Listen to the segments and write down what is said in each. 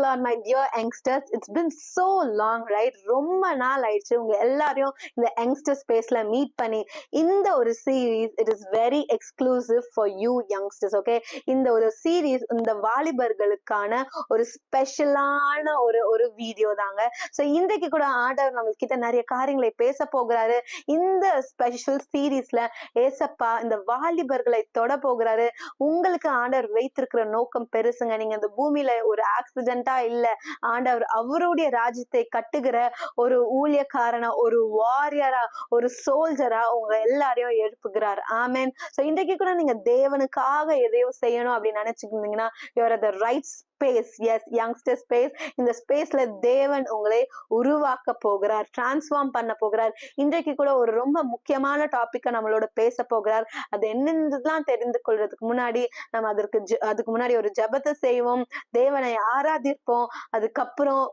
Lord, my dear youngsters. It's been so long, right? ரொம்ப நாள் ஆயிடுச்சு உங்க எல்லாரையும் இந்த யங்ஸ்டர் ஸ்பேஸ்ல மீட் பண்ணி. இந்த ஒரு series it is very exclusive for you youngsters. Okay, இந்த ஒரு சீரீஸ் இந்த வாலிபர்களுக்கான ஒரு ஸ்பெஷலான ஒரு வீடியோ தாங்க. ஸோ இன்றைக்கு கூட ஆண்டவர் நம்ம கிட்ட நிறைய காரியங்களை பேச போகிறாரு. இந்த ஸ்பெஷல் சீரீஸ்ல ஏசப்பா இந்த வாலிபர்களை தொட போகிறாரு. உங்களுக்கு ஆண்டவர் வைத்திருக்கிற நோக்கம் பெருசுங்க. நீங்க இந்த பூமியில ஒரு ஆக்சிடென்டா இல்ல, ஆண்டவர் அவருடைய ராஜ்யத்தை கட்டுகிற ஒரு ஊழியக்காரனா, ஒரு வாரியரா, ஒரு சோல்ஜரா உங்க எல்லாரையும் எழுப்புகிறார். ஆமென். சோ இன்றைக்கு கூட நீங்க தேவனுக்காக எதையோ செய்யணும் அப்படின்னு நினைச்சுக்கிட்டீங்கன்னா you are at the right space. Yes, youngster space. இந்த ஸ்பேஸ்ல தேவன் உங்களை உருவாக்க போகிறார், டிரான்ஸ்ஃபார்ம் பண்ண போகிறார். இன்றைக்கு கூட ஒரு ரொம்ப முக்கியமான டாபிக்கை நம்மளோட பேச போகிறார். அது என்னன்றதுலாம் தெரிந்து கொள்றதுக்கு முன்னாடி நம்ம அதுக்கு முன்னாடி ஒரு ஜெபத்தை செய்வோம், தேவனை ஆராதிப்போம். அதுக்கப்புறம்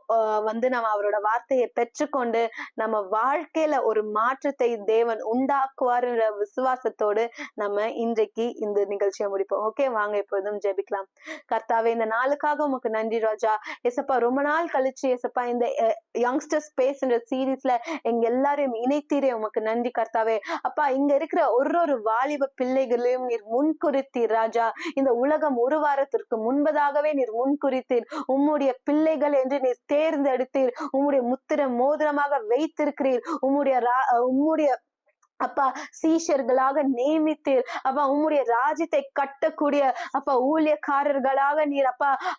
நம்ம அவரோட வார்த்தையை பெற்றுக்கொண்டு நம்ம வாழ்க்கையில ஒரு மாற்றத்தை தேவன் உண்டாக்குவார்ன்ற விசுவாசத்தோடு நம்ம இன்றைக்கு இந்த நிகழ்ச்சியை முடிப்போம். ஓகே, வாங்க இப்பொழுதும் ஜெபிக்கலாம். கர்த்தாவே, இந்த நாளுக்காக உமக்கு நன்றி ராஜா. ஏசப்பா, ரொம்ப நாள் கழிச்சு ஏசப்பா இந்த யங்ஸ்டர் ஸ்பேஸ் என்ற சீரீஸ்ல எங்க எல்லாரையும் இணைத்தீரே, உமக்கு நன்றி கர்த்தாவே. அப்பா, இங்க இருக்கிற ஒரு வாலிப பிள்ளைகளையும் நீர் முன்குறித்தீர் ராஜா. இந்த உலகம் ஒரு வாரத்திற்கு முன்பதாகவே நீர் முன்குறித்தீர். உம்முடைய பிள்ளைகள் என்று நீர் தேர்ந்தெடுத்தீர். உம்முடைய முத்திர மோதிரமாக வைத்திருக்கிறீர். உம்முடைய அப்பா சீஷர்களாக நியமித்தீர். அப்பா, உம்முடைய ராஜ்யத்தை கட்டக்கூடிய அப்பா ஊழியக்காரர்களாக நீர்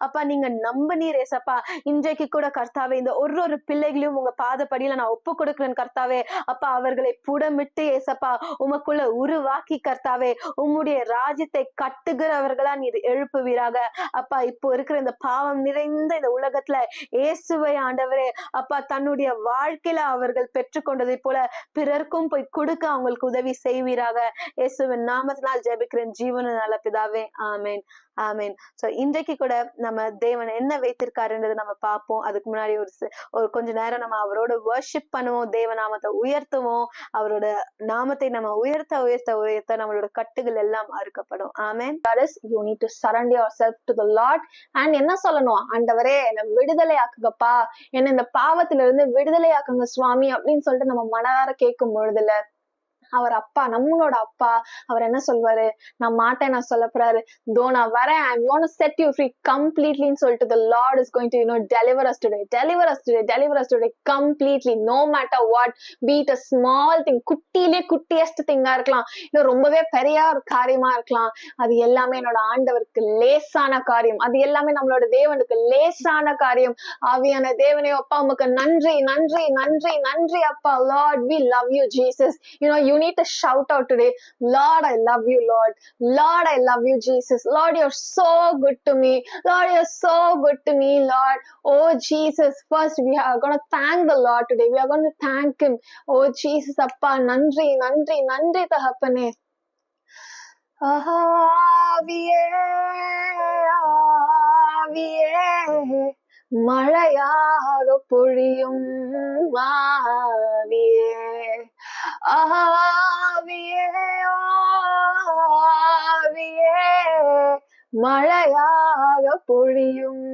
அப்பா நீங்க நம்பினீர் ஏசப்பா. இன்றைக்கு கூட கர்த்தாவே இந்த ஒரு பிள்ளைகளையும் உங்க பாதப்படியில நான் ஒப்பு கொடுக்கிறேன் கர்த்தாவே. அப்பா, அவர்களை புடமிட்டு ஏசப்பா உமக்குள்ள உருவாக்கி கர்த்தாவே உம்முடைய ராஜ்யத்தை கட்டுகிறவர்களா நீர் எழுப்புவீராக. அப்பா, இப்போ இருக்கிற இந்த பாவம் நிறைந்த இந்த உலகத்துல இயேசுவை ஆண்டவரே அப்பா தன்னுடைய வாழ்க்கையில அவர்கள் பெற்றுக்கொண்டதை போல பிறர்க்கும் போய் கொடுக்க அவங்களுக்கு உதவி செய்வீராக. இயேசுவின் நாமத்தினால் ஜெபிக்கிறேன் ஜீவன நல்ல பிதாவே, ஆமேன், ஆமேன். சோ இன்றைக்கு கூட நம்ம தேவன் என்ன வைத்திருக்காருன்றது நம்ம பார்ப்போம். அதுக்கு முன்னாடி ஒரு கொஞ்ச நேரம் நம்ம அவரோட வர்ஷிப் பண்ணுவோம், தேவ நாமத்தை உயர்த்துவோம். அவரோட நாமத்தை நம்ம உயர்த்த உயர்த்த உயர்த்த நம்மளோட கட்டுகள் எல்லாம் அறுக்கப்படும். ஆமேன். You need to surrender yourself to the Lord. and என்ன சொல்லணும்? ஆண்டவரே, என்னை விடுதலை ஆக்குங்கப்பா, என்ன இந்த பாவத்தில இருந்து விடுதலை ஆக்குங்க சுவாமி அப்படின்னு சொல்லிட்டு நம்ம மனதார கேட்கும் பொழுதுல அவர் அப்பா, நம்மளோட அப்பா, அவர் என்ன சொல்வாரு? நான் மாட்டேன், நான் சொல்ல போறாரு, தோ நான் வரேன், I'm going to set you free completely சொல்லிட்டு the Lord is going to deliver us today, deliver us today, deliver us today completely, no matter what, be it a small thing, குட்டியிலே குட்டியஸ்ட் திங்கா இருக்கலாம், இல்ல ரொம்பவே பெரிய ஒரு காரியமா இருக்கலாம். அது எல்லாமே என்னோட ஆண்டவருக்கு லேசான காரியம். அது எல்லாமே நம்மளோட தேவனுக்கு லேசான காரியம். ஆவியான தேவனே அப்பா, உமக்கு நன்றி நன்றி நன்றி நன்றி அப்பா. Lord, we love you Jesus. You need to shout out today, Lord, I love you, Lord. Lord, I love you, Jesus. Lord, you're so good to me. Lord, you're so good to me, Lord. Oh, Jesus, first we are going to thank the Lord today. We are going to thank him. Oh, Jesus, appa, nandri, nandri, nandri தகப்பனே. ஆவியே, ஆவியே, மழையாக பொழியும் ஆவியே, ஆவியே, ஆவியே, மழையாக பொழியும்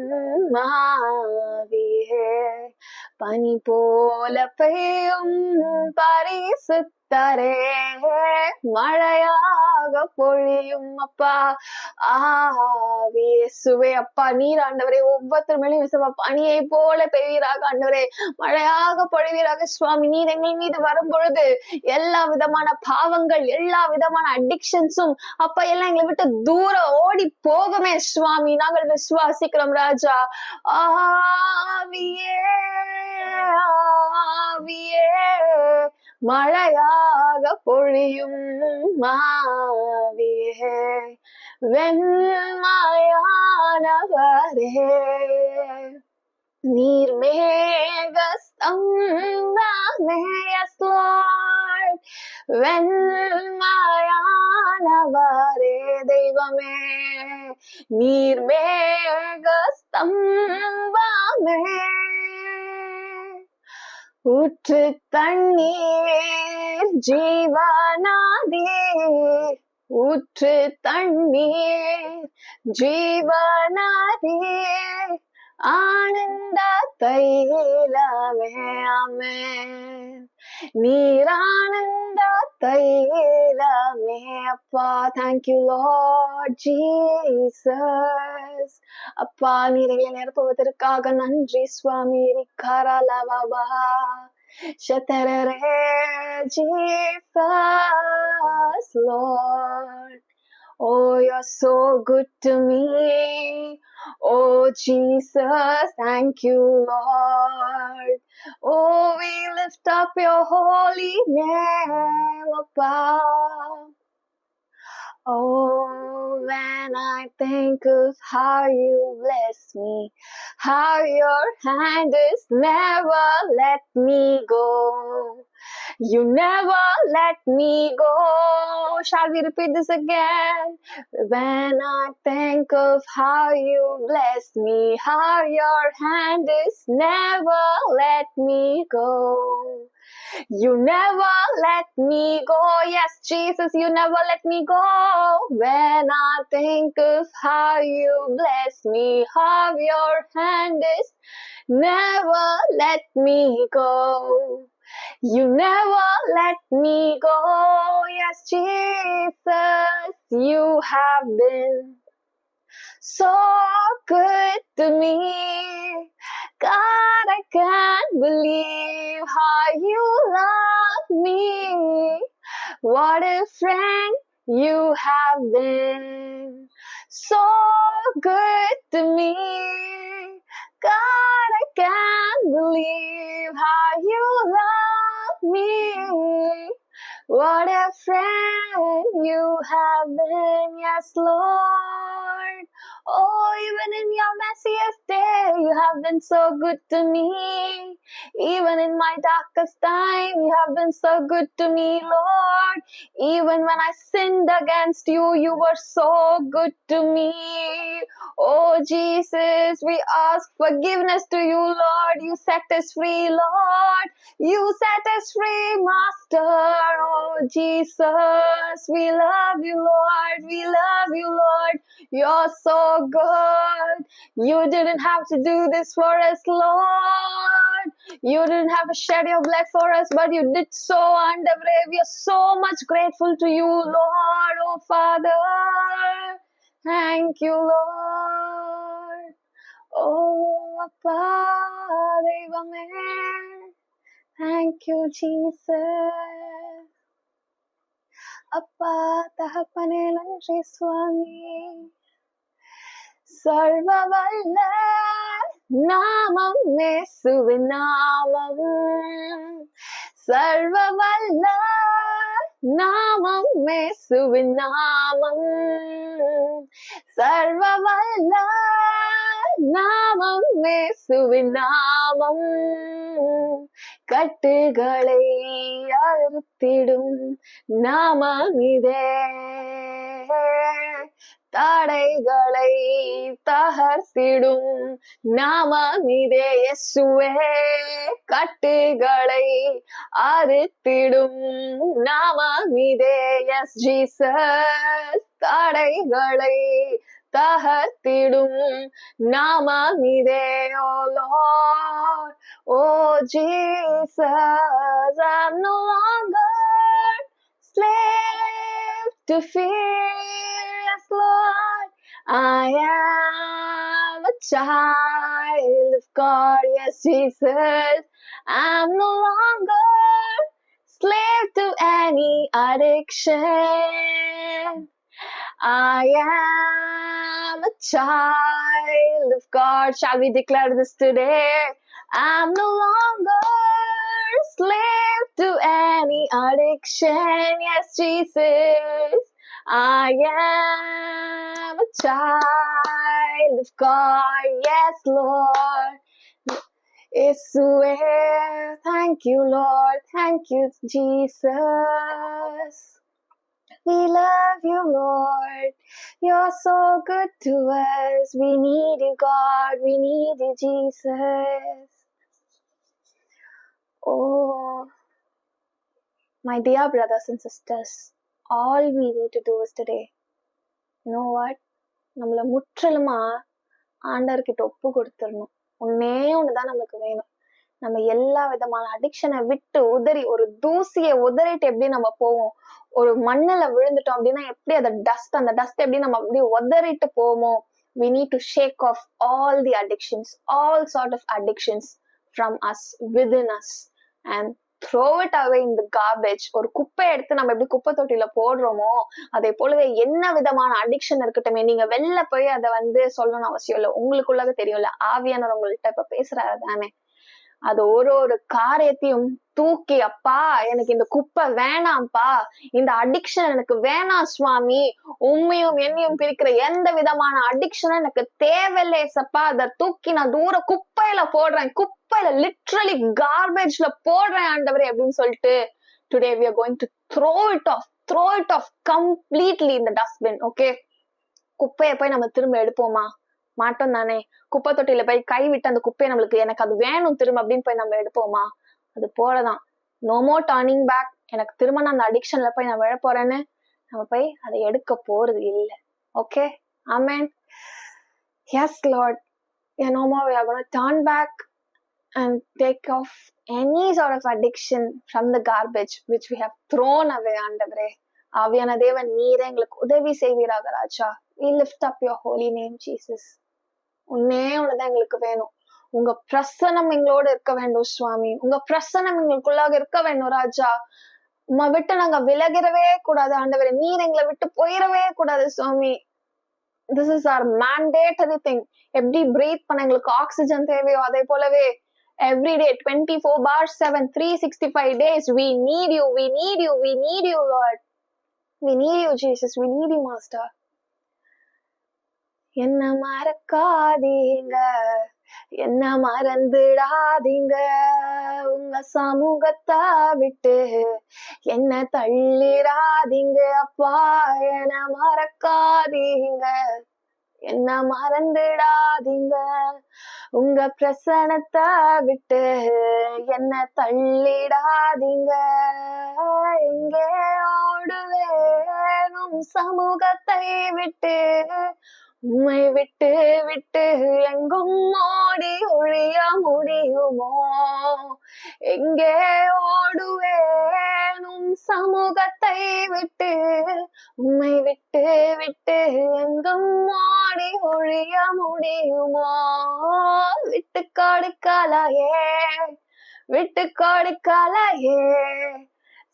ஆவியே, பனி போல பெய்யும் பரிசுத்தரே, மழையாக பொழியும் அப்பா. இயேசுவே அப்பா, நீர் ஆண்டவரே ஒவ்வொருத்தர் மேலும் விசுவா பனியை போல பெய்வீராக ஆண்டவரே, மழையாக பொழிவீராக சுவாமி. நீர் எங்கள் மீது வரும் பொழுது எல்லா விதமான பாவங்கள், எல்லா விதமான அடிக்ஷன்ஸும் அப்பா எல்லாம் எங்களை விட்டு தூரம் ஓடி போகுமே சுவாமி. நாங்கள் விசுவாசிக்கிறோம் ராஜா. ஆவியே, ஆவியே, மழையாக பொழியும் ஆவியே, வெண்மையானவரே, நீர் மேகஸ்தம்பமே, yes Lord, வெண்மையானவரே தெய்வமே, நீர் மேகஸ்தம்பமே, ஊற்று தண்ணீர் ஜீவனாதே, ஊற்று தண்ணீர் ஜீவனாதே, ஆனந்த தைலமே ஆமென். நீரானந்த தைலமே அப்பா. Thank you Lord Jesus. அப்பா நீரை நிரப்புவதற்காக நன்றி சுவாமி. ரிக்காராலவாபா ஷதரரே Jesus Lord. Oh, you're so good to me. Oh, Jesus, thank you, Lord. Oh, we lift up your holy name, above. Oh, when I think of how you bless me, how your hand is never let me go. You never let me go. Shall we repeat this again? When I think of how you bless me, how your hand is never let me go. You never let me go. Yes, Jesus, you never let me go. When I think of how you bless me, how your hand is never let me go. You never let me go. Yes, Jesus, you have been so good to me. God, I can't believe how you love me. What a friend you have been. So good to me. God, I can't believe how you love me. What a friend you have been, yes, Lord. Oh, even in your messiest day, you have been so good to me. Even in my darkest time, you have been so good to me, Lord. Even when I sinned against you, you were so good to me. Oh, Jesus, we ask forgiveness to you, Lord. You set us free, Lord. You set us free, Master. Oh, Jesus, we love you, Lord. We love you, Lord. You're so good. You didn't have to do this for us, Lord. You didn't have to shed your blood for us, but you did so, and we are so much grateful to you, Lord. Oh, Father. Thank you, Lord. Oh, Appa, Devame. Thank you, Jesus. அப்பா தகப்பனே நன்றி சுவாமி. சர்வவல்ல நாமம் இயேசுவின் நாமம். சர்வவல்ல நாமம் இயேசுவின் நாமம். சர்வவல்ல நாமம் இயேசுவின் நாமம். கட்டுகளை அறுத்திடும் நாமமிதே. தடைகளை தகர்த்திடும் நாமமிதே இயேசுவே. கட்டுகளை அறுத்திடும் நாமமிதே. Yes Jesus. தடைகளை தகர்த்திடும் நாமமிதே. Oh Lord. Oh Jesus, I'm no longer slave to fear, yes, Lord. I am a child of God, yes, Jesus. I'm no longer slave to any addiction. I am a child of God. Shall we declare this today? I'm no longer slave to any addiction. Yes, Jesus. I am a child of God. Yes, Lord. Yesue. Thank you, Lord. Thank you, Jesus. We love you, Lord. You're so good to us. We need you, God. We need you, Jesus. Oh, my dear brothers and sisters, all we need to do is today, you know what? நம்மள முற்றிலுமா ஆண்டவர்கிட்ட ஒப்பு கொடுத்துடணும். ஒன்னே ஒண்ணுதான் நமக்கு வேணும். நம்ம எல்லா விதமான அடிக்ஷனை விட்டு உதறி, ஒரு தூசியை உதறிட்டு எப்படி நம்ம போவோம், ஒரு மண்ணுல விழுந்துட்டோம் அப்படின்னா எப்படி அந்த டஸ்ட் எப்படி நம்ம அப்படி உதறிட்டு போவோமோ, we need to shake off all the addictions, all sort of addictions from us, within us, and throw it away in the garbage. ஒரு குப்பையை எடுத்து நம்ம எப்படி குப்பை தொட்டியில போடுறோமோ, அதே போலவே என்ன விதமான அடிக்ஷன் இருக்கட்டுமே, நீங்க வெளில போய் அதை சொல்லணும்னு அவசியம் இல்லை. உங்களுக்குள்ளது தெரியும்ல, ஆவியானவர் உங்கள்கிட்ட இப்ப பேசுறாரு தானே. அது ஒரு காரியத்தையும் தூக்கி, அப்பா எனக்கு இந்த குப்பை வேணாம்ப்பா, இந்த அடிக்ஷன் எனக்கு வேணாம் சுவாமி, உண்மையும் என்னையும் பிரிக்கிற எந்த விதமான அடிக்ஷனும் எனக்கு தேவையில்லை சப்பா, அதை தூக்கி நான் தூர குப்பையில போடுறேன், குப்பையில லிட்ரலி கார்பேஜ்ல போடுறேன் ஆண்டவரே அப்படின்னு சொல்லிட்டு, today we are going to throw it off completely in the dustbin. Okay, குப்பையை போய் நம்ம திரும்ப எடுப்போமா? மாட்டோம் தானே. குப்பை தொட்டியில போய் கை விட்டு அந்த குப்பையை எனக்கு அது வேணும் திரும்ப அப்படின்னு போய் நம்ம எடுப்போமா? அது போலதான், நோ மோர் டர்னிங் பேக். எனக்கு திரும்ப நான் அந்த அடிக்ஷன்ல போய் நான் விழ போறேன்னு நம்ம போய் அதை எடுக்க போறது இல்லை. Okay, amen. Yes Lord, no more we are going to turn back and take off any sort of addiction from the garbage which we have thrown away. ஆண்டவரே, ஆவியான தேவன் நீரே எங்களுக்கு உதவி செய்வீராக ராஜா. We lift up your holy name, Jesus. ஒன்னே ஒண்ணுதான் எங்களுக்கு வேணும், உங்க பிரசனம் எங்களோட இருக்க வேண்டும் சுவாமி, உங்க பிரசனம் எங்களுக்குள்ளாக இருக்க வேண்டும் ராஜா. உம்மை விட்டு நாங்க விலகிறவே கூடாது ஆண்டவரே, நீர் எங்களை விட்டு போயிடவே கூடாது சுவாமி. This is our mandatory thing. எப்படி பிரீத் பண்ண எங்களுக்கு ஆக்சிஜன் தேவையோ அதே போலவே every day 24/7 365 days we need you, we need you, we need you Lord, we need you Jesus, we need you Master. என்ன மறக்காதீங்க, என்ன மறந்துடாதீங்க, உங்க சமூகத்தை விட்டு என்ன தள்ளிடாதீங்க அப்பா, என்ன மறக்காதீங்க, என்ன மறந்துடாதீங்க, உங்க பிரசனத்தை விட்டு என்ன தள்ளிடாதீங்க. எங்கே ஓடுவேனும் சமூகத்தை விட்டு, உம்மை விட்டு விட்டு எங்கும் ஓடி ஒழிய முடியுமோ? எங்கே ஓடுவேனும் சமூகத்தை விட்டு, உம்மை விட்டு விட்டு எங்கும் ஓடி ஒழிய முடியுமோ? விட்டு கொடுக்கலையே, விட்டு கொடுக்கலையே,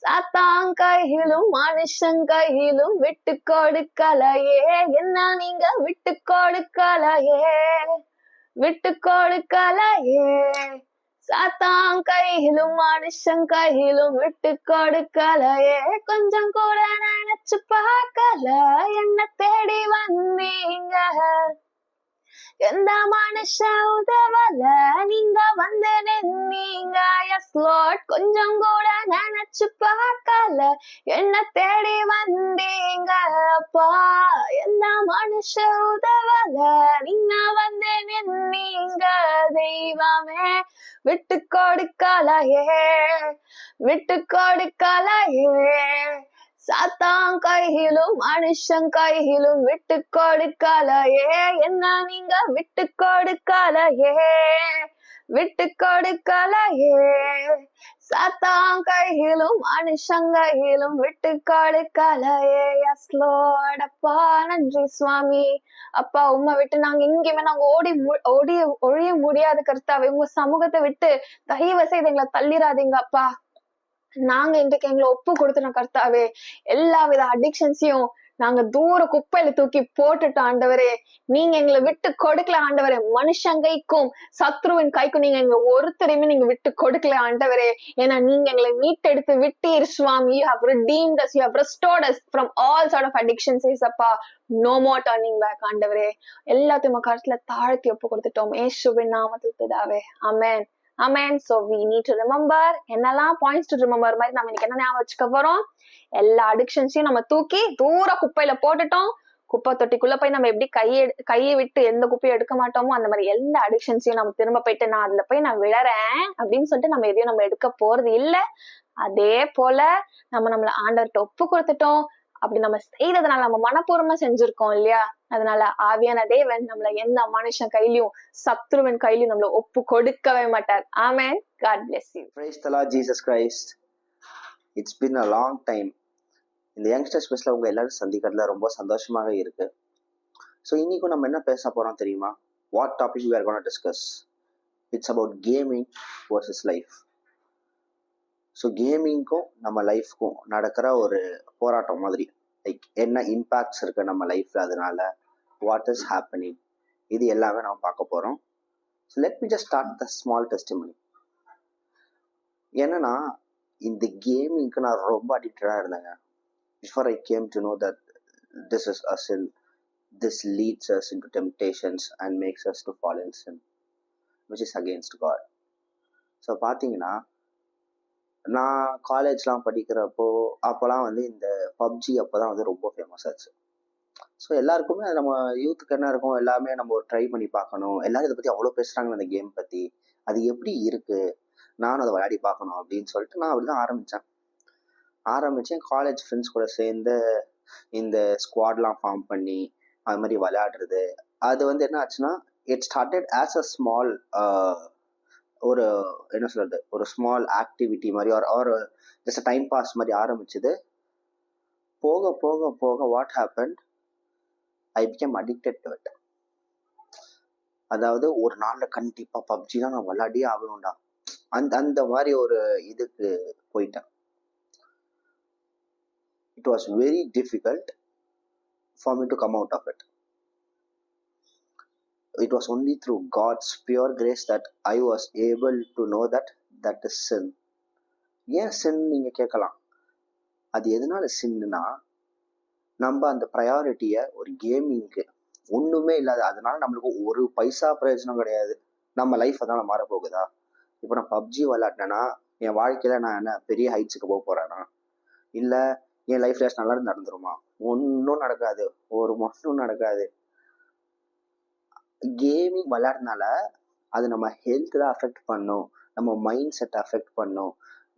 சாத்தான் கையிலும் மனுஷன் கையிலும் விட்டு கொடுக்கலையே, என்ன நீங்க விட்டு கொடுக்கலையே, விட்டு கொடுக்கலையே, சாத்தான் கையிலும் மனுஷன் கையிலும் விட்டு கொடுக்கலையே. கொஞ்சம் கூட நினைச்சு பார்க்கல, என்ன தேடி வந்தீங்க, எந்த மனுஷன் உதவல, நீங்க வந்து நின்னீங்க. எஸ் லார்ட், கொஞ்சம் கூட நினைச்சு பார்க்கல, என்ன தேடி வந்தீங்க அப்பா, எந்த மனுஷன் உதவல, நீங்க வந்து நின்னீங்க. தெய்வமே, விட்டு கொடுக்கலையே, விட்டு கொடுக்கலையே, சாத்தான் கையிலும் மனுஷன் கையிலும் விட்டு கொடுக்கலையே, என்ன நீங்க விட்டு கொடுக்கலையே, விட்டு கொடுக்கலையே, சாத்தான் கையிலும் மனுஷன் கையிலும் விட்டு கொடுக்கலையே. எஸ் லார்ட், அப்பா நன்றி சுவாமி. அப்பா, உம்மை விட்டு நாங்க எங்கேயுமே நாங்க ஓடி ஒழிய முடியாது கர்த்தாவே. உங்க சமூகத்தை விட்டு தயவு செய்து எங்களை தள்ளிராதீங்க அப்பா. நாங்க இன்றைக்கு எங்களை ஒப்பு கொடுத்துட்டோம் கர்த்தாவே. எல்லா வித அடிக்ஷன்ஸையும் நாங்க தூர குப்பையில தூக்கி போட்டுட்டோம் ஆண்டவரே. நீங்க எங்களை விட்டு கொடுக்கல ஆண்டவரே. மனுஷன் கைக்கும் சத்ருவின் கைக்கும் நீங்க எங்க ஒருத்தரையுமே நீங்க விட்டு கொடுக்கல ஆண்டவரே. ஏன்னா நீங்க எங்களை மீட்டெடுத்து விட்டீர் சுவாமி. You have redeemed us, you have restored us from all sort of addictions. அப்பா, no more turning back ஆண்டவரே. எல்லாத்தையும் கருத்துல தாழ்த்தி ஒப்பு கொடுத்துட்டோம் இயேசுவின் நாமத்தில் பிதாவே, ஆமென். Amen. So we need to remember என்னெல்லாம் points to remember மாதிரி நம்ம இன்னைக்கு என்ன ஞாபகம் வச்சுக்க போறோம். எல்லா அடிக்ஷன்ஸையும் நம்ம தூக்கி தூர குப்பையில போட்டுட்டோம். குப்பை தொட்டிக்குள்ள போய் நம்ம எப்படி கையை விட்டு எந்த குப்பையும் எடுக்க மாட்டோமோ அந்த மாதிரி எல்லா அடிக்ஷன்ஸையும் நம்ம திரும்ப போயிட்டு நான் அதுல போய் நான் விழறேன் அப்படின்னு சொல்லிட்டு நம்ம எதையும் நம்ம எடுக்க போறது இல்லை. அதே போல நம்மள ஆண்டவர்கிட்ட ஒப்பு கொடுத்துட்டோம். அப்படி நம்ம செய்யறதுனால நம்ம மனப்பூர்வமா செஞ்சிருக்கோம் இல்லையா? அதனால ஆவியான தேவன் நம்மள எந்த மனுஷன் கையிலயும் சத்ருவின் கையிலயும் நம்மள ஒப்பு கொடுக்கவே மாட்டார். ஆமென். God bless you. Praise the Lord Jesus Christ. It's been a long time. இந்த யங்ஸ்டர்ஸ் ஸ்பெஷலில் உங்க எல்லாரும் சந்திக்கிறதுல ரொம்ப சந்தோஷமாக இருக்கு. ஸோ இன்னைக்கும் நம்ம என்ன பேச போறோம் தெரியுமா? What topic we are going to discuss? It's about gaming versus life. So கேமிங்க்கும் நம்ம லைஃப்க்கும் நடக்கிற ஒரு போராட்டம் மாதிரி. லைக் என்ன இம்பேக்ட்ஸ் இருக்கு நம்ம லைஃப்ல, அதனால வாட் இஸ் ஹேப்பனிங், இது எல்லாமே நம்ம பார்க்க போறோம். So let me just start the small testimony. என்னன்னா, இந்த கேமிங்க்கு நான் ரொம்ப அடிக்டடாக இருந்தேங்க. Before I came to know that this is a sin, this leads us into temptations and makes us to fall in sin, which is against God. So பார்த்தீங்கன்னா, நான் காலேஜ்லாம் படிக்கிறப்போ அப்போலாம் வந்து இந்த பப்ஜி அப்போ தான் வந்து ரொம்ப ஃபேமஸ் ஆச்சு. ஸோ எல்லாருக்குமே அது நம்ம யூத்துக்கு என்ன இருக்கும், எல்லாமே நம்ம ட்ரை பண்ணி பார்க்கணும். எல்லாரும் இதை பற்றி அவ்வளோ பேசுகிறாங்க, அந்த கேம் பற்றி, அது எப்படி இருக்குது, நானும் அதை விளையாடி பார்க்கணும் அப்படின்னு சொல்லிட்டு நான் அப்படி தான் ஆரம்பித்தேன். காலேஜ் ஃப்ரெண்ட்ஸ் கூட சேர்ந்து இந்த ஸ்குவாட்லாம் ஃபார்ம் பண்ணி அது மாதிரி விளையாடுறது. அது வந்து என்ன ஆச்சுன்னா, it started as a small ஒரு என்ன சொல்றது, ஒரு ஸ்மால் ஆக்டிவிட்டி மாதிரி ஒரு ஜஸ்ட் டைம் பாஸ் மாதிரி ஆரம்பிச்சது. போக போக போக what happened, I become addicted to it. அதாவது ஒரு நாளில் கண்டிப்பாக பப்ஜி தான் நான் விளையாடியே ஆகணும்டா, அந்த மாதிரி ஒரு இதுக்கு போயிட்டேன். It was very difficult for me to come out of it. It was only through God's pure grace that I was able to know that is sin. ஏன் sin நீங்க கேட்கலாம். அது எதனால சின்னா, நம்ம அந்த ப்ரையாரிட்டியை ஒரு கேமிங்க்கு ஒண்ணுமே இல்லாத, அதனால நம்மளுக்கு ஒரு பைசா பிரயோஜனம் கிடையாது. நம்ம லைஃப் அதனால மாற போகுதா? இப்போ நான் பப்ஜி விளையாடினேன்னா என் வாழ்க்கையில நான் என்ன பெரிய ஹைட்ஸுக்கு போக போறேனா? இல்லை என் லைஃப் ரேஸ் நல்லா நடந்துருமா? ஒன்றும் நடக்காது, ஒரு மட்டும் நடக்காது. கேமிங் விளையாடுறதுனால அது நம்ம ஹெல்த் தான் அஃபெக்ட் பண்ணும், நம்ம மைண்ட் செட் அஃபெக்ட் பண்ணும்,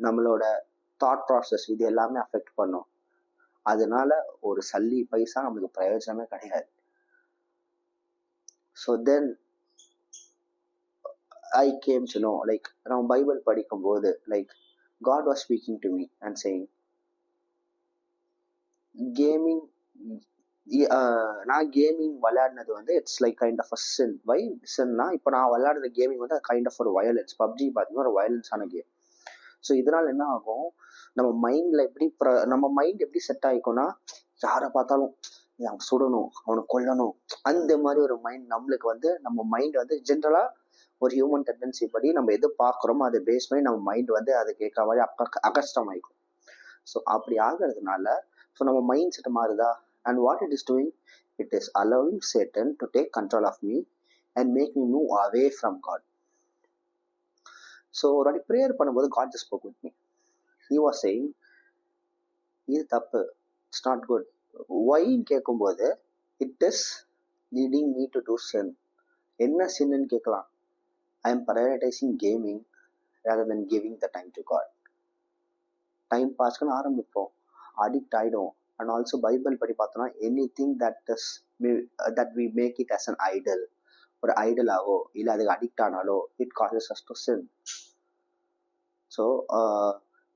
நம்மளோட தாட் ப்ராசஸ் இது எல்லாமே அஃபெக்ட் பண்ணும். அதனால ஒரு சல்லி பைசா நம்மளுக்கு பிரயோஜனமே கிடையாது. So then I came to know, like நம்ம பைபிள் படிக்கும்போது like God was speaking to me and saying, gaming, நான் கேமிங் விளையாடினது வந்து it's like kind of a sin. Why சின்னா, இப்போ நான் விளையாடுற கேமிங் வந்து கைண்ட் ஆஃப் ஒரு வயலன்ஸ். பப்ஜி பார்த்தீங்கன்னா ஒரு வயலன்ஸான கேம். ஸோ இதனால் என்ன ஆகும், நம்ம மைண்டில் நம்ம மைண்ட் எப்படி செட் ஆகிக்கும்னா, யாரை பார்த்தாலும் அவன் சுடணும், அவனை கொல்லணும், அந்த மாதிரி ஒரு மைண்ட் நம்மளுக்கு வந்து, நம்ம மைண்ட் வந்து ஜென்ரலாக ஒரு ஹியூமன் டெண்டன்சி படி நம்ம எது பார்க்குறோமோ அதை பேஸ் பண்ணி நம்ம மைண்ட் வந்து அது கேட்க மாதிரி அகஸ்டமாயிக்கும். ஸோ அப்படி ஆகிறதுனால ஸோ நம்ம மைண்ட் செட் மாறுதா. And what it is doing, it is allowing Satan to take control of me and make me move away from God. So ஒரு வாட்டி ப்ரேயர் பண்ணும்போது God just spoke with me. He was saying, இது தப்பு, it's not good. Whyன்னு கேட்கும்போது, it is leading me to do sin. என்ன சின்னு கேட்கலாம். I am prioritizing gaming rather than giving the time to God. Time பாஸ்க்குன்னு ஆரம்பிப்போம், addict ஆகிடும். And also Bible படி பார்த்தோம்னா, anything that we make it as an idol, ஒரு ஐடலாவோ இல்லை அதுக்கு அடிக்ட் ஆனாலோ, it causes us to sin. So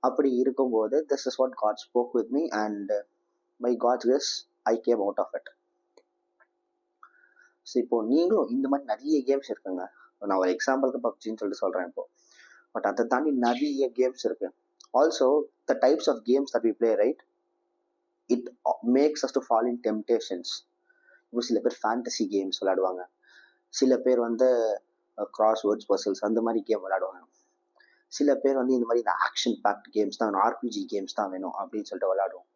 அப்படி இருக்கும்போது this is what God spoke with me and by God's grace I came out of it. So இப்போ நீங்களும் இந்த மாதிரி நிறைய கேம்ஸ் இருக்குங்க. நான் ஒரு எக்ஸாம்பிளுக்கு பப்ஜின்னு சொல்லிட்டு சொல்கிறேன் இப்போ, பட் அதை தாண்டி நிறைய கேம்ஸ் இருக்கு. Also the types of games that we play, right, it makes us to fall in temptations. இப்போ சில பேர் ஃபேண்டசி கேம்ஸ் விளையாடுவாங்க, சில பேர் வந்து கிராஸ் வேர்ட்ஸ் பசில்ஸ் அந்த மாதிரி கேம் விளையாடுவாங்க, சில பேர் வந்து இந்த மாதிரி இந்த ஆக்ஷன் பேக்ட் கேம்ஸ் தான், ஆர்பிஜி கேம்ஸ் தான் வேணும் அப்படின்னு சொல்லிட்டு விளையாடுவோம்.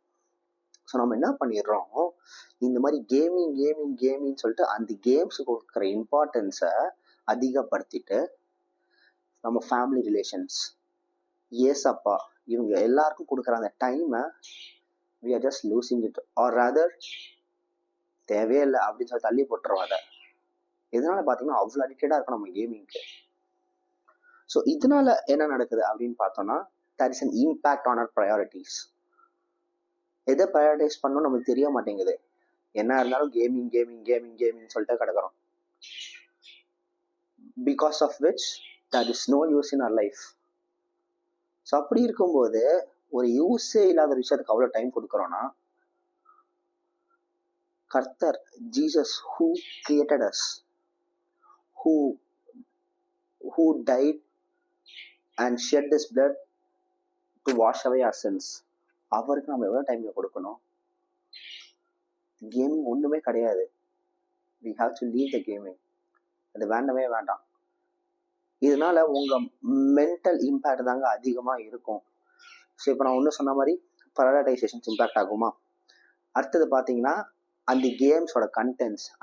ஸோ நம்ம என்ன பண்ணிடுறோம், இந்த மாதிரி கேமிங் சொல்லிட்டு அந்த கேம்ஸுக்கு கொடுக்குற இம்பார்ட்டன்ஸை அதிகப்படுத்திட்டு நம்ம ஃபேமிலி ரிலேஷன்ஸ், ஏசப்பா, இவங்க எல்லாருக்கும் கொடுக்குற அந்த டைமை we are just losing it, or rather தேவையே இல்லை அப்படின்னு சொல்லி தள்ளி போட்டுறோம் அதை. இதனால பார்த்தீங்கன்னா அவ்வளோ அடிக்டடாக இருக்கும் நம்ம கேமிங்க்கு. ஸோ இதனால என்ன நடக்குது அப்படின்னு பார்த்தோம்னா, there is an impact on our priorities. எதை ப்ரையாரிட்டைஸ் பண்ணணும் நமக்கு தெரிய மாட்டேங்குது. என்ன இருந்தாலும் கேமிங் கேமிங் கேமிங் கேமிங் சொல்லிட்டு கிடக்குறோம். Because of which that is no use in our life. So அப்படி இருக்கும்போது ஒரு யூஸே இல்லாத விஷயத்துக்கு அவ்வளோ டைம் கொடுக்குறோன்னா, கர்த்தர் Jesus who created us, who died and shed his blood to wash away our sins, அவருக்கு நம்ம எவ்வளோ டைம் கொடுக்கணும்? கேமிங் ஒன்றுமே கிடையாது. we have to leave the gaming. அது வேண்டவே வேண்டாம். இதனால உங்கள் மென்டல் இம்பேக்ட் தாங்க அதிகமாக இருக்கும். ஸோ இப்போ நான் ஒன்று சொன்ன மாதிரி ப்ரையாரிட்டைசேஷன்ஸ் இம்பேக்ட் ஆகுமா? அடுத்தது பார்த்தீங்கன்னா அந்த கேம்ஸோட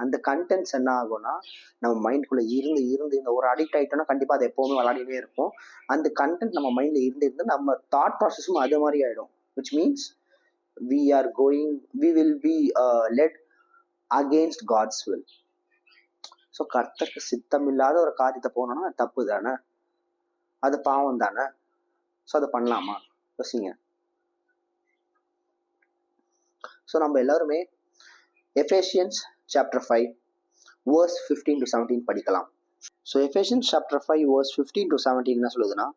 அந்த கண்டென்ட்ஸ் என்ன ஆகும்னா நம்ம மைண்ட்குள்ளே இருந்து இந்த ஒரு அடிக்ட் ஆகிட்டோம்னா கண்டிப்பாக அதை எப்போவுமே விளையாடினே இருப்போம். அந்த கண்டென்ட் நம்ம மைண்டில் இருந்து நம்ம தாட் ப்ராசஸும் அது மாதிரி ஆகிடும். Which means we will be led against God's will. So கர்த்தருக்கு சித்தம் இல்லாத ஒரு காரியத்தை போனோம்னா அது தப்பு தானே, அது பாவம் தானே. ஸோ அதை பண்ணலாமா? யோசிங்க. ஸோ நம்ம எல்லாருமே எஃபேசியன்ஸ் சாப்டர் 5 verse 15 to 17 படிக்கலாம். So Ephesians chapter 5 verse 15 to 17 என்ன சொல்லுதுன்னா,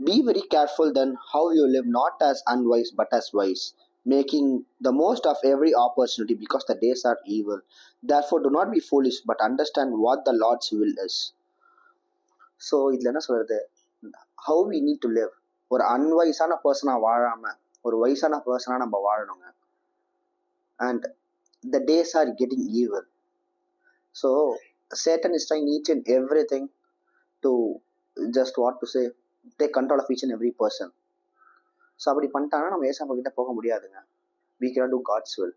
be very careful then how you live, not as unwise but as wise, making the most of every opportunity because the days are evil. Therefore do not be foolish but understand what the Lord's will is. So இதில் என்ன சொல்கிறது, how we need to live. ஒரு அன்வைஸான பர்சனாக வாழாமல் ஒரு வயசான பர்சனாக நம்ம வாழணுங்க. And the days are getting evil. So Satan is trying each and everything to just take control of each and every person. So அப்படி பண்ணிட்டாங்கன்னா நம்ம ஏசாப்பா கிட்ட போக முடியாதுங்க. we cannot do God's will.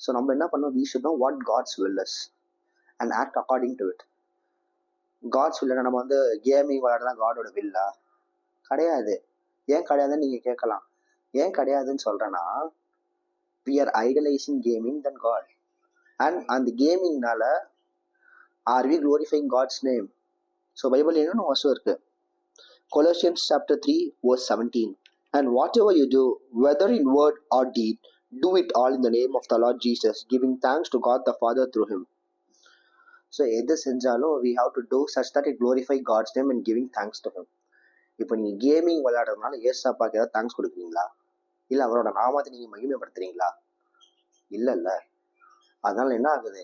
So நம்ம என்ன பண்ணோம், we should know what God's will is and act according to it. God's will நம்ம வந்து கேமிங் விளையாடலாம் காடோட வில்லா கிடையாது. ஏன் கிடையாதுன்னு நீங்கள் கேட்கலாம். ஏன் கிடையாதுன்னு சொல்கிறேன்னா, we are idolizing gaming than God. And அந்த கேமிங்னால are we glorifying God's name? So Bible என்னன்னு வருஷம் இருக்கு, Colossians chapter 3 verse 17. And whatever you do, whether in word or deed, do it all in the name of the Lord Jesus, giving thanks to God the Father through him. So எது செஞ்சாலும் we have to do such that it glorify God's name and giving thanks to him. இப்போ நீங்கள் gaming விளையாடுறதுனால ஏசாப்பாக்கு ஏதாவது thanks கொடுக்குறீங்களா? இல்லை அவரோட நாமத்தை நீங்கள் மகிமைப்படுத்துறீங்களா? இல்லை. அதனால என்ன ஆகுது,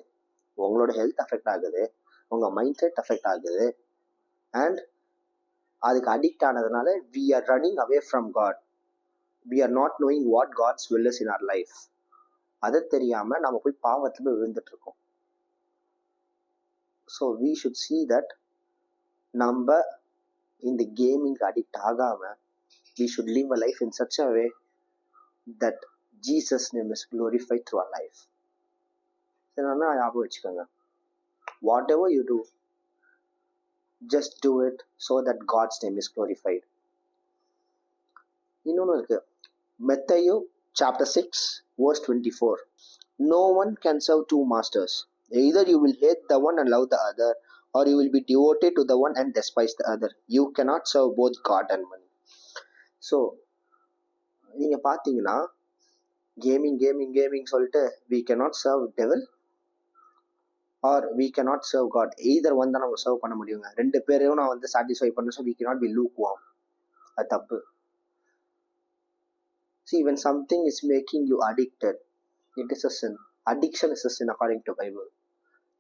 உங்களோட ஹெல்த் அஃபெக்ட் ஆகுது, உங்கள் மைண்ட் செட் அஃபெக்ட் ஆகுது. அண்ட் அதுக்கு அடிக்ட் ஆனதுனால we are running away from God. We are not knowing what God's will is in our life. அது தெரியாமல் நம்ம போய் பாவத்தில் போய் விழுந்துட்டு இருக்கோம். So we should see that நம்ம இந்த கேமிங் அடிக்ட் ஆகாமல் we should live a life in such a way that Jesus name is glorified through our life. என்னன்னா ஞாபகம் வச்சுக்கோங்க, whatever you do, just do it so that God's name is glorified. இன்னொன்று இருக்கு, Matthew chapter 6 verse 24. No one can serve two masters. Either you will hate the one and love the other, or you will be devoted to the one and despise the other. You cannot serve both God and money. So நீங்கள் பார்த்தீங்கன்னா gaming சொல்லிட்டு we cannot serve devil or we cannot serve God. either one தான் நம்ம serve பண்ண முடியுங்க. ரெண்டு பேரையும் நான் வந்து சாட்டிஸ்ஃபை பண்ண. So we cannot be lukewarm. அது தப்பு. See, when something is making you addicted, it is a sin. Addiction is a sin according to Bible.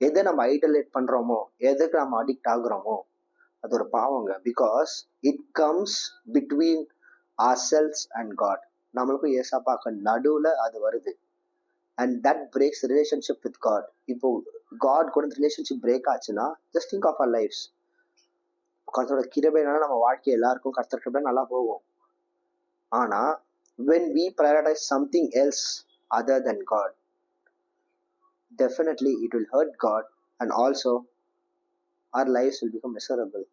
எதை நம்ம ஐடலேட் பண்ணுறோமோ, எதுக்கு நம்ம அடிக்ட் ஆகுறோமோ அது ஒரு பாவங்க. Because it comes between ourselves and God. நம்மளுக்கும் ஏசாப்பாக்கு நடுவில் அது வருது. And that breaks relationship with God. இப்போ காட் கூட ரிலேஷன்ஷிப் பிரேக் ஆச்சுன்னா just think of our lives. கர்த்தரோட கிருபைனால நம்ம வாழ்க்கை எல்லாருக்கும் கர்த்தர் கிருபை நல்லா போகும். ஆனால் when we prioritize something else other than God, definitely it will hurt God and also our lives will become miserable.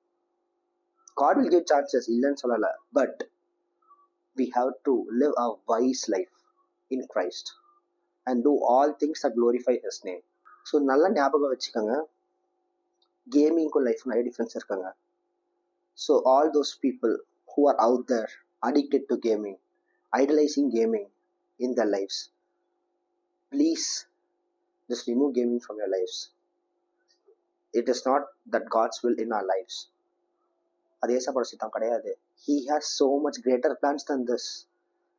God will give chances, இல்லைன்னு சொல்லலை, but we have to live a wise life in Christ and do all things that glorify His name. So நல்லா ஞாபகம் வச்சுக்கோங்க, கேமிங்க்கும் life நிறைய difference இருக்காங்க. So all those people who are out there addicted to gaming, idolizing gaming, in their lives. Please just remove gaming from your lives. It is not that God's will in our lives. அது ஏசப்போட சித்தம் கிடையாது. He has so much greater plans than this.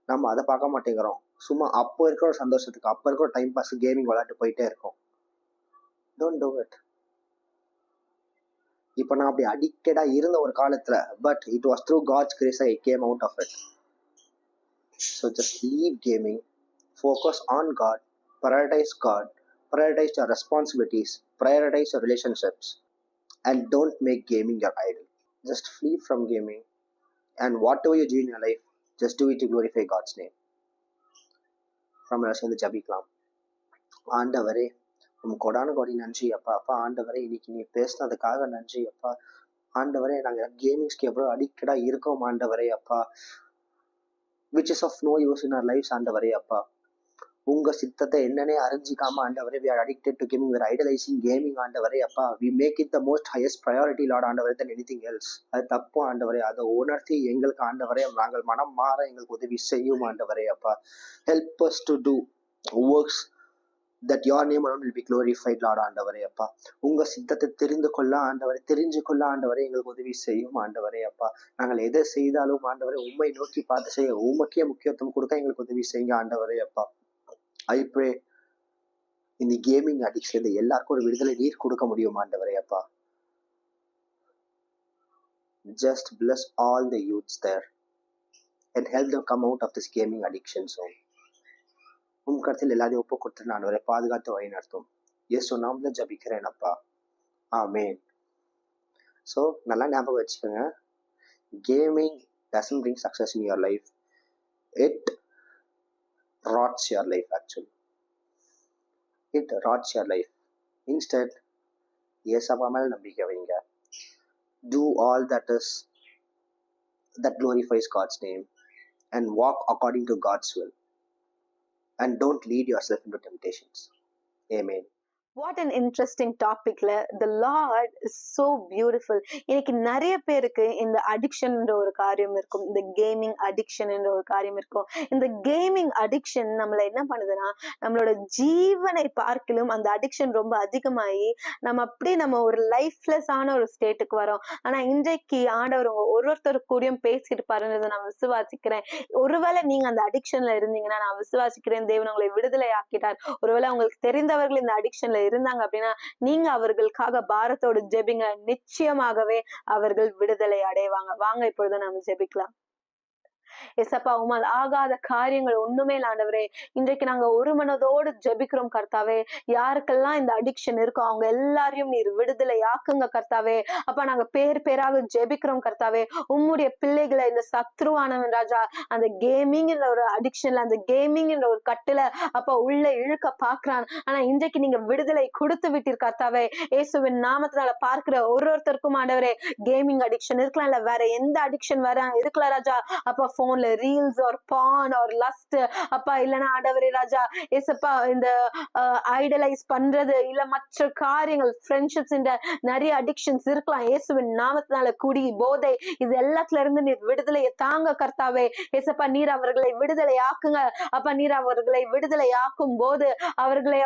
நம்ம அதை பார்க்க மாட்டேங்கிறோம். சும்மா அப்போ இருக்கிற ஒரு சந்தோஷத்துக்கு, அப்போ இருக்கிற டைம் பாஸ் கேமிங் விளையாட்டு போயிட்டே இருக்கும். Don't do it. இப்போ நான் அப்படி அடிக்டடா இருந்த ஒரு காலத்துல, but it was through God's grace I came out of it. So just leave gaming, focus on God, prioritize God, prioritize your responsibilities, prioritize your relationships, and don't make gaming your idol. Just flee from gaming, and whatever you do in your life, just do it to glorify God's name. From your சேர்ந்து ஜபிக்கலாம். ஆண்டவரே, உம் கொடான கொடி நன்றி அப்பா. அப்பா ஆண்டவரே, இன்னைக்கு நீ பேசினதுக்காக நன்றி அப்பா. ஆண்டவரே, நாங்கள் கேமிங்ஸ்க்கு எவ்வளோ அடிக்டடா இருக்கோம் ஆண்டவரே அப்பா, which is of no use in our lives ஆண்டவரே அப்பா. உங்க சித்தத்தை என்னன்னே அறிஞ்சிக்காம ஆண்டவரே, we are addicted to gaming, we are idolizing gaming ஆண்டவரே அப்பா. we make it the most highest priority Lord ஆண்டவரே than anything else. அது தப்பு ஆண்டவரே. அதை உணர்த்தி எங்களுக்கு ஆண்டவரே நாங்கள் மனம் மாற எங்களுக்கு உதவி செய்யும் ஆண்டவரே அப்பா. help us to do works that your name alone will be glorified Lord ஆண்டவரே அப்பா. உங்க சித்தத்தை தெரிந்து கொள்ள ஆண்டவரே, தெரிஞ்சு கொள்ள ஆண்டவரே எங்களுக்கு உதவி செய்யும் ஆண்டவரே அப்பா. நாங்கள் எதை செய்தாலும் ஆண்டவரே உண்மை நோக்கி பார்த்து செய்ய, உமக்கே முக்கியத்துவம் கொடுக்க எங்களுக்கு உதவி செய்யுங்க ஆண்டவரே அப்பா. I pray இந்த கேமிங் அடிக்ஷன் எல்லாருக்கும் ஒரு விடுதலை நீர் கொடுக்க முடியும் ஆண்டவரே அப்பா. Just bless all the youths there and help them come out of this gaming addiction zone. உம் கருத்தில் எல்லாரையும் ஒப்பு கொடுத்து நான் அவரை பாதுகாத்து வழி நடத்தும் இயேசு நாமத்துல ஜபிக்கிறேன் அப்பா. ஆமென். ஸோ நல்லா ஞாபகம் வச்சுக்கோங்க, gaming doesn't bring success in your life. It rots your life actually. It rots your life. Instead, ஏசப்பா மேல நம்பிக்கை வைங்க. Do all that glorifies God's name and walk according to God's will, and don't lead yourself into temptations. Amen. What an interesting டாபிக்ல த Lord is so beautiful. இன்னைக்கு நிறைய பேருக்கு இந்த addiction என்ற ஒரு காரியம் இருக்கும், இந்த கேமிங் அடிக்ஷன் என்ற ஒரு காரியம் இருக்கும். இந்த கேமிங் அடிக்ஷன் நம்மள என்ன பண்ணுதுன்னா, நம்மளோட ஜீவனை பார்க்கலும் அந்த அடிக்ஷன் ரொம்ப அதிகமாகி நம்ம ஒரு லைஃப்லெஸ் ஆன ஒரு ஸ்டேட்டுக்கு வரோம். ஆனா இன்றைக்கு ஆண்டவர் ஒருத்தர் கூடயும் பேசிட்டு பாருன்றதை நான் விசுவாசிக்கிறேன். ஒருவேளை நீங்க அந்த அடிக்ஷன்ல இருந்தீங்கன்னா நான் விசுவாசிக்கிறேன் தேவன் உங்களை விடுதலை ஆக்கிட்டார். ஒருவேளை உங்களுக்கு தெரிந்தவர்கள் இந்த அடிக்ஷன்ல இருந்தாங்க அப்படின்னா நீங்க அவர்களுக்காக பாரத்தோடு ஜெபிங்க, நிச்சயமாகவே அவர்கள் விடுதலை அடைவாங்க. வாங்க இப்பொழுது நாம ஜெபிக்கலாம். எசப்பா, உமால் ஆகாத காரியங்கள் ஒண்ணுமே ஆண்டவரே, இன்றைக்கு நாங்க ஒரு மனதோடு ஜெபிக்கிறோம் கர்த்தாவே. யாருக்கெல்லாம் இந்த அடிக்ஷன் இருக்கோ அவங்க எல்லாரையும் நீர் விடுதலை ஆக்குங்க கர்த்தாவே. அப்பா நாங்க பேராக ஜெபிக்கிறோம் கர்த்தாவே. உம்முடைய பிள்ளைகளை இந்த சத்ருவானவன் ராஜா அந்த கேமிங் ஒரு அடிக்ஷன்ல, அந்த கேமிங் ஒரு கட்டுல அப்பா உள்ள இழுக்க பாக்குறான். ஆனா இன்றைக்கு நீங்க விடுதலை கொடுத்து விட்டீர் கர்த்தாவே. இயேசுவின் நாமத்தினால பார்க்கிற ஒருத்தருக்கும் ஆண்டவரே கேமிங் அடிக்ஷன் இருக்கலாம், இல்ல வேற எந்த அடிக்ஷன் வேற இருக்கலாம் ராஜா. அப்பா போன்ல ரீல்ஸ் ஆர் பான் ஆர் லஸ்ட் அப்பா, இல்லனா ஆண்டவரே ராஜா ஏசப்பா இந்த ஐடலைஸ் பண்றது, இல்ல மற்ற காரியங்கள், ஃப்ரெண்ட்ஷிப்ஸ், இந்த நிறைய அடிக்ஷன்ஸ் இருக்கலாம். இயேசுவின் நாமத்தினால குடி, போதை, இது எல்லாத்துல இருந்து நீர் விடுதலையை தாங்க கர்த்தாவே. ஏசப்பா நீர் அவர்களை விடுதலை ஆக்குங்க அப்பா. நீர் அவர்களை விடுதலை ஆக்கும் போது அவர்களை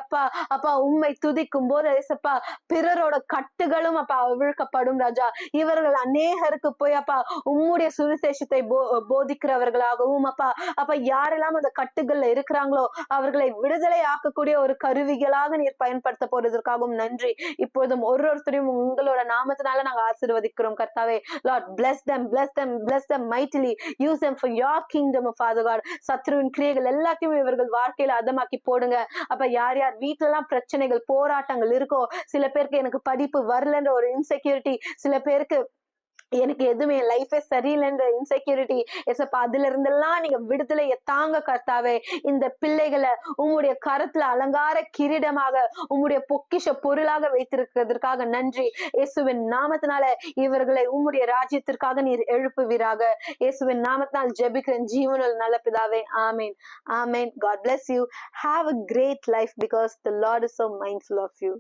அப்பா உம்மை துதிக்கும் போது ஏசப்பா பிறரோட கட்டுகளும் அப்பா அவிழ்க்கப்படும் ராஜா. இவர்கள் அநேகருக்கு போய் அப்பா உம்முடைய சுவிசேஷத்தை போதிக்கிறவர்களாகவும் அப்பா யாரெல்லாம் அந்த கட்டுகள்ல இருக்கிறாங்களோ அவர்களை விடுதலை ஆக்கக்கூடிய ஒரு கருவிகளாக நீர் பயன்படுத்த போறதற்காகவும் நன்றி. இப்போதும் ஒருத்தரையும் உங்களோட நாமத்தினால நாங்க ஆசீர்வதிக்கிறோம் கர்த்தாவே. Lord, bless them mightily. Use them for your kingdom, Father God. சத்ருவின் கிரியைகள் எல்லாத்தையும் இவர்கள் வாழ்க்கையில அதமாக்கி போடுங்க அப்ப. யார் வீட்டுல எல்லாம் பிரச்சனைகள், போராட்டங்கள் இருக்கோ, சில பேருக்கு எனக்கு படிப்பு வரலன்ற ஒரு இன்செக்யூரிட்டி, சில பேருக்கு எனக்கு எதுவுமே லைஃபே சரியில்லைன்ற இன்செக்யூரிட்டி, எசப்பா அதுல இருந்தெல்லாம் நீங்க விடுதலையை தாங்க கர்த்தாவே. இந்த பிள்ளைகளை உம்முடைய கரத்துல அலங்கார கிரீடமாக, உம்முடைய பொக்கிஷ பொருளாக வைத்திருக்கிறதுக்காக நன்றி. இயேசுவின் நாமத்தினால இவர்களை உம்முடைய ராஜ்யத்திற்காக நீர் எழுப்புவீராக. இயேசுவின் நாமத்தினால் ஜெபிக்கிறேன் ஜீவனுள்ள நல்ல பிதாவே. ஆமேன், ஆமேன். God bless you. Have a great life because the Lord is so mindful of you.